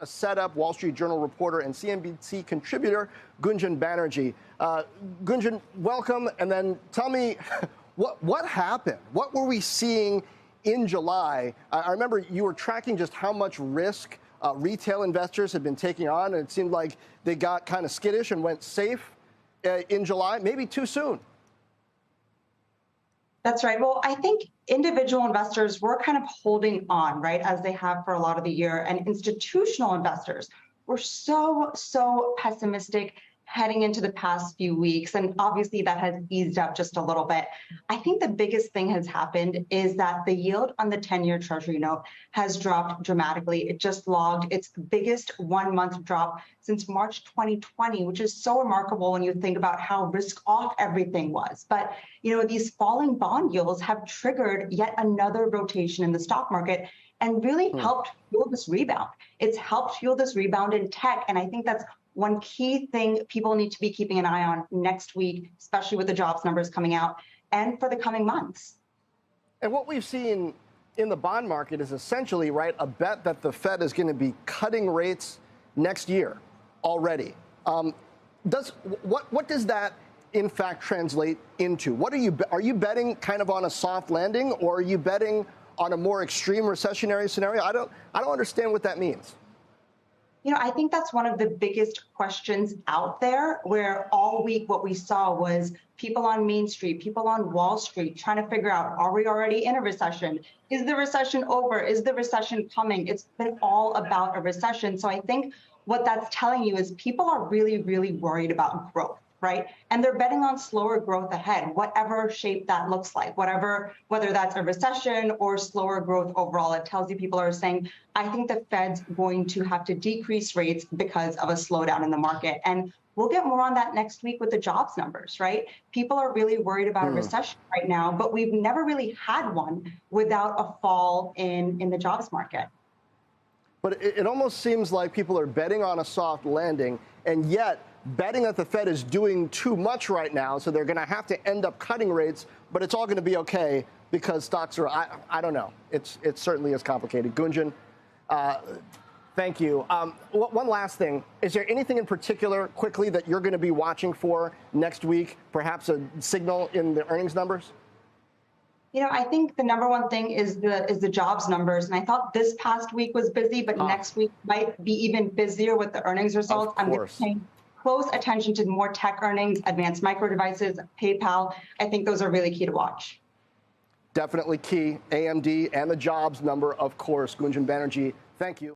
A setup, Wall Street Journal reporter and CNBC contributor, Gunjan Banerji. Gunjan, welcome, and then tell me what happened? What were we seeing in July? I remember you were tracking just how much risk retail investors had been taking on, and it seemed like they got kind of skittish and went safe in July, maybe too soon. That's right. Well, I think individual investors were kind of holding on, right, as they have for a lot of the year. And institutional investors were so pessimistic heading into the past few weeks. And obviously that has eased up just a little bit. I think the biggest thing has happened is that the yield on the 10-year Treasury note has dropped dramatically. It just logged its biggest one-month drop since March 2020, which is so remarkable when you think about how risk-off everything was. But, you know, these falling bond yields have triggered yet another rotation in the stock market and really helped fuel this rebound. It's helped fuel this rebound in tech. And I think that's one key thing people need to be keeping an eye on next week, especially with the jobs numbers coming out and for the coming months. And what we've seen in the bond market is essentially, right, a bet that the Fed is going to be cutting rates next year already. What does that in fact translate into? What are you betting kind of on a soft landing, or are you betting on a more extreme recessionary scenario? I don't understand what that means. You know, I think that's one of the biggest questions out there, where all week what we saw was people on Main Street, people on Wall Street trying to figure out, are we already in a recession? Is the recession over? Is the recession coming? It's been all about a recession. So I think what that's telling you is people are really, really worried about growth, right? And they're betting on slower growth ahead, whatever shape that looks like, whether that's a recession or slower growth overall. It tells you people are saying, I think the Fed's going to have to decrease rates because of a slowdown in the market. And we'll get more on that next week with the jobs numbers, right? People are really worried about a recession right now, but we've never really had one without a fall in the jobs market. But it almost seems like people are betting on a soft landing, and yet betting that the Fed is doing too much right now, so they're going to have to end up cutting rates, but it's all going to be okay because stocks are, I don't know. It certainly is complicated. Gunjan, thank you. One last thing. Is there anything in particular, quickly, that you're going to be watching for next week, perhaps a signal in the earnings numbers? You know, I think the number one thing is the jobs numbers. And I thought this past week was busy, but next week might be even busier with the earnings results. I'm going to pay close attention to more tech earnings, advanced micro devices, PayPal. I think those are really key to watch. Definitely key. AMD and the jobs number, of course. Gunjan Banerji, thank you.